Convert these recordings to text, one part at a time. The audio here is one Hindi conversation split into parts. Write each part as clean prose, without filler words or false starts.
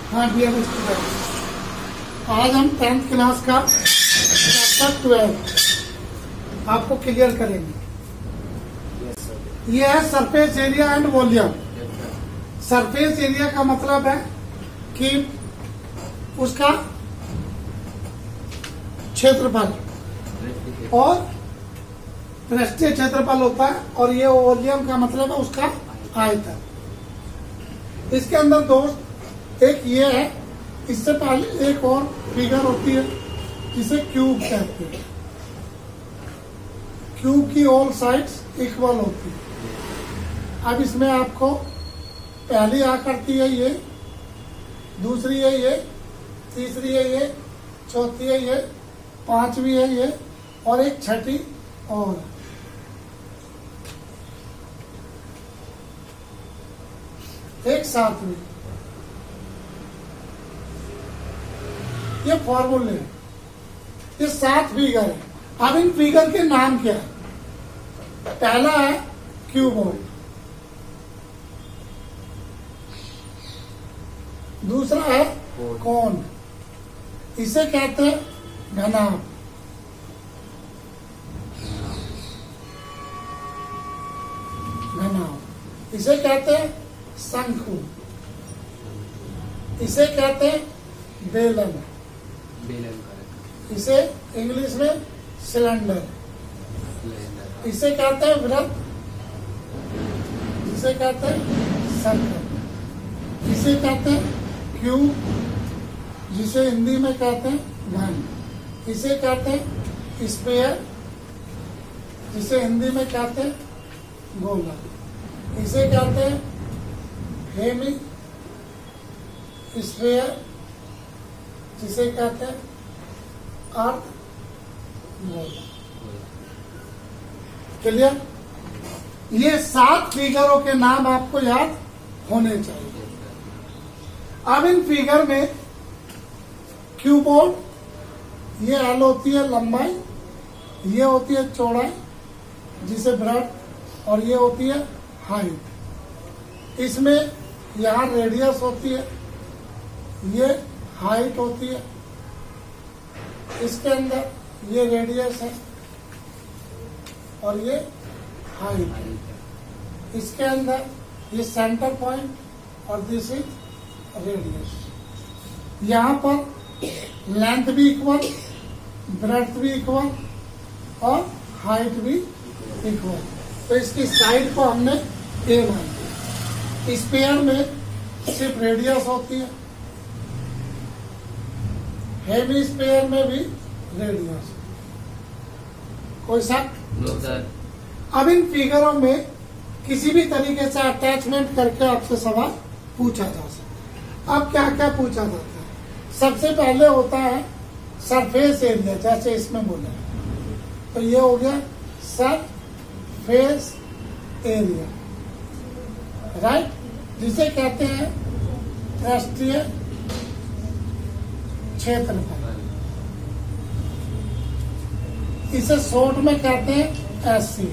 हाँ डियर स्टूडेंट, आज हम 10th क्लास का चैप्टर 12 आपको क्लियर करेंगे। ये है surface area and volume. Surface area का मतलब है कि उसका क्षेत्रफल और पृष्ठीय क्षेत्रफल होता है, और ये वॉल्यूम का मतलब है उसका आयतन। इसके अंदर दोस्त एक ये है, इससे पहले एक और फिगर होती है जिसे क्यूब कहते हैं। क्यूब की ऑल साइड्स इक्वल होती है। अब इसमें आपको पहली आकृति है ये, दूसरी है ये, तीसरी है ये, चौथी है ये, पांचवी है ये, और एक छठी और एक सातवीं। ये फॉर्मूले हैं, ये 7 फिगर है। अब इन फिगर के नाम क्या है? पहला है क्यूबॉइड, दूसरा है कोन, इसे कहते हैं घनाभ, घनाभ इसे कहते हैं शंकु, इसे कहते हैं बेलन, इसे इंग्लिश में सिलेंडर, इसे कहते हैं वृत्त, इसे कहते हैं सर्कल, इसे कहते हैं क्यूब, जिसे हिंदी में कहते हैं घन, इसे कहते हैं स्फीयर, जिसे हिंदी में कहते हैं गोला, इसे कहते हैं हेमी स्फीयर, जिसे कहते हैं अर्थ गोला। क्लियर? ये 7 फिगरों के नाम आपको याद होने चाहिए। अब इन फिगर में क्यूबॉइड, ये एल होती है लंबाई, ये होती है चौड़ाई जिसे ब्रेड्थ, और ये होती है हाइट। इसमें यहाँ रेडियस होती है, ये हाइट होती है, इसके अंदर ये रेडियस है और ये हाइट है, इसके अंदर ये सेंटर पॉइंट और दिस इज रेडियस। यहाँ पर लेंथ भी इक्वल, ब्रेड्थ भी इक्वल और हाइट भी इक्वल। तो इसकी साइड को हमने ए मान दिया। स्फीयर में सिर्फ रेडियस होती है, हेमी स्फीयर में भी रेडियस। कोई शक? अब इन फिगरों में किसी भी तरीके से अटैचमेंट करके आपसे सवाल पूछा जा सकता है। अब क्या क्या पूछा जाता है? सबसे पहले होता है सरफेस एरिया, जैसे इसमें बोला है, तो ये हो गया सरफेस एरिया, राइट, जिसे कहते हैं पृष्ठीय क्षेत्रफल। इसे शॉर्ट में कहते हैं एससी।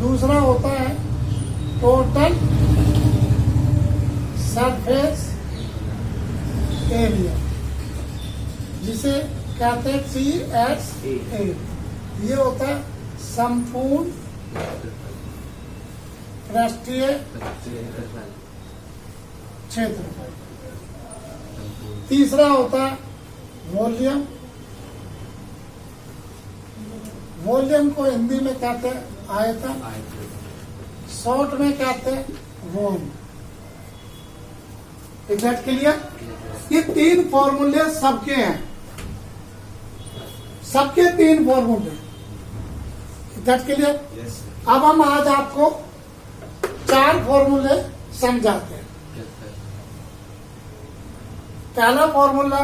दूसरा होता है टोटल सरफेस एरिया, जिसे कहते हैं CSA। ये होता है संपूर्ण पृष्ठीय क्षेत्रफल। तीसरा होता है वॉल्यूम। वॉल्यूम को हिंदी में कहते हैं आयतन, शॉर्ट में कहते हैं वॉल। Exact clear? ये 3 फॉर्मूले सबके हैं, सबके 3 फॉर्मूले। Exact clear? अब हम आज आपको 4 फॉर्मूले समझाते हैं। पहला फॉर्मूला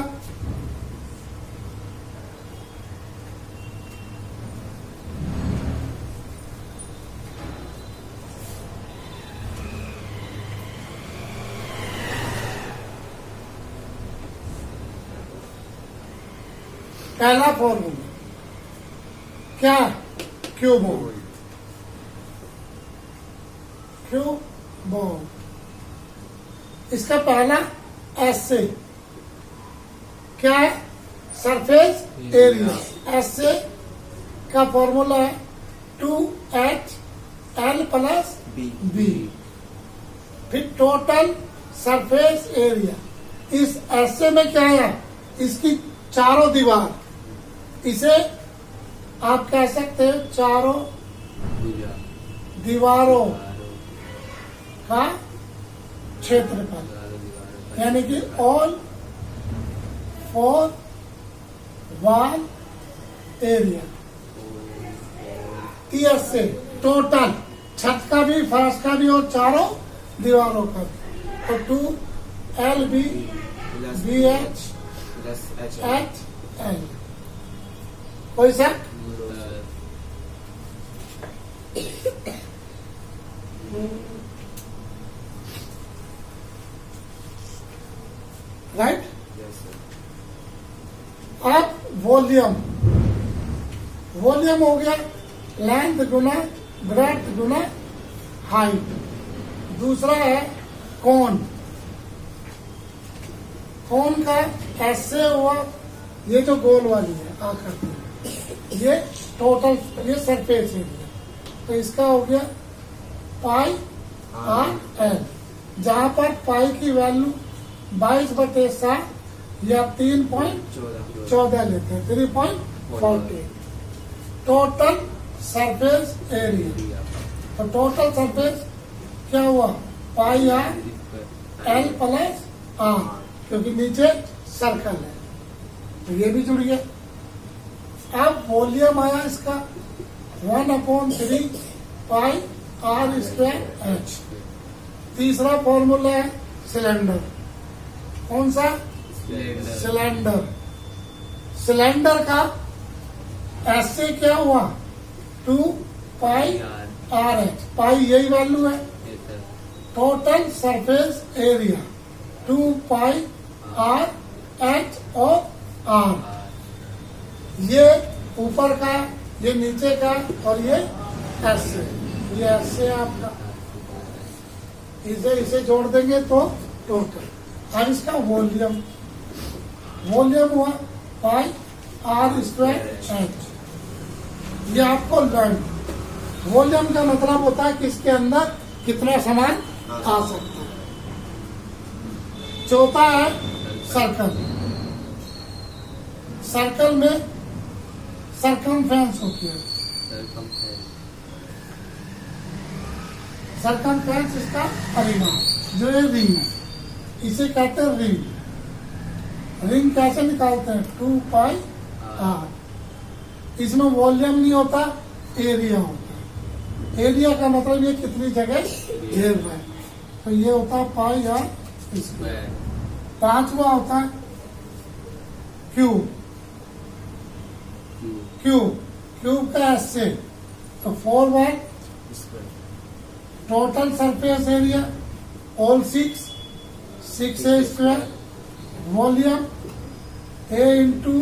क्या? क्यूबॉइड। क्यूबॉइड इसका पहला ऐसे क्या है? Surface area. ऐसे का फॉर्मूला है 2HL प्लस बी। फिर टोटल सरफेस एरिया। इस ऐसे में क्या है? इसकी चारों दीवार, इसे आप कह सकते हो चारों दीवारों का क्षेत्रफल, यानी कि ऑल फोर वॉल एरिया। से टोटल छत का भी, फर्श का भी और चारों दीवारों का भी। तो 2LB BH HL। कोई शक? राइट। अब वॉल्यूम हो गया लेंथ गुना ब्रेड्थ गुना हाइट। दूसरा है कोन का ऐसे हुआ, ये जो गोल वाली है आकृति, ये टोटल, ये सरफेस एरिया। तो इसका हो गया पाई RL, जहां पर पाई की वैल्यू 22/7 या 3.14 लेते हैं, 3.40। Total surface area. तो टोटल सरफेस क्या हुआ? पाई RL प्लस R, क्योंकि नीचे सर्कल है तो ये भी जुड़ गया। अब वॉल्यूम आया इसका 1/3 पाई R²H। तीसरा फॉर्मूला है सिलेंडर। कौन सा? सिलेंडर का ऐसे क्या हुआ? 2 पाई RH। पाई यही वैल्यू है। टोटल सरफेस एरिया 2 पाई RH और R। ये ऊपर का, ये नीचे का, और ये ऐसे आपका, इसे जोड़ देंगे तो टोटल। अब इसका वॉल्यूम हुआ पाई R²H। ये आपको लर्न। वॉल्यूम का मतलब होता है कि इसके अंदर कितना सामान आ सकता है। चौथा है सर्कल। सर्कल में सरकमफ्रेंस होती है। सरकमफ्रेंस इसका परिमाण, जो ये रिंग है, इसे कहते हैं रिंग। रिंग कैसे निकालते हैं? 2 पाई R। इसमें वॉल्यूम नहीं होता, एरिया होता है। एरिया का मतलब ये कितनी जगह घेर रहा है, तो ये होता है पाई R²। पांचवा होता है क्यूब का ऐसे, तो 4/, total surface area all 6A²। Volume A into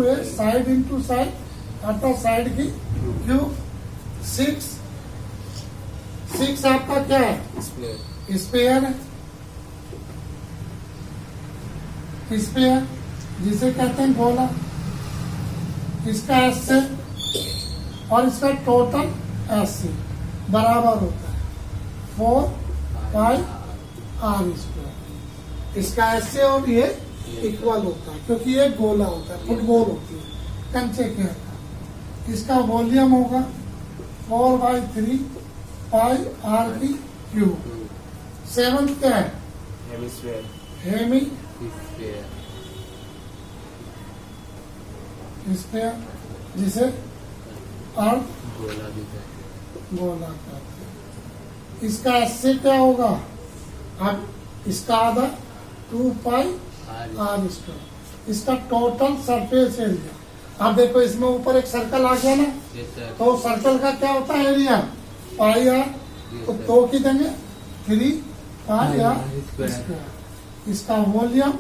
A, side into side, अर्थात साइड की क्यूब। 6 आपका क्या है? स्पेयर है। स्पेयर जिसे कहते हैं गोला। इसका ऐसे और इसका टोटल ऐसे बराबर होता है 4 पाई R²। इसका ऐसे और ये इक्वल होता है, क्योंकि ये गोला होता है, फुटबॉल होती है कंचे के अंदर। इसका वॉल्यूम होगा 4/3 पाई R³ 7 क्या है? हेमी स्फीयर, जिसे अर्थ गोला कहते हैं। इसका ऐसे क्या होगा? अब इसका आधा 2 पाई R²। इसका टोटल सरफेस एरिया। अब देखो इसमें ऊपर एक सर्कल आ गया ना, तो सर्कल का क्या होता है एरिया? पाई R। तो 2 की जगह 3 पाई R²। इसका वॉल्यूम,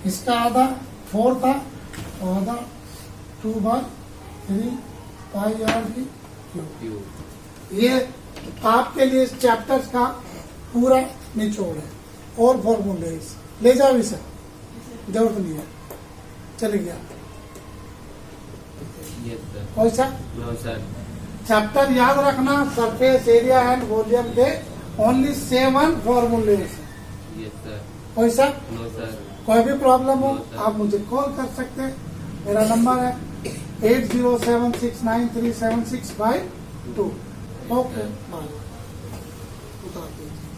इसका आधा 4 था, आधा 2/3 पाई R³। ये आपके लिए इस चैप्टर का पूरा निचोड़ है। और फॉर्मूले ले जाओ इसे, जरूरत नहीं है, चले गया। Yes sir. वैसा नो सर। चैप्टर याद रखना, सरफेस एरिया एंड वॉल्यूम के ओनली 7 फॉर्मूले। Yes sir. वैसा नो सर। कोई भी प्रॉब्लम हो No, sir. आप मुझे कॉल कर सकते हैं। मेरा नंबर है 8076937652। Okay bye. उतार दीजिए।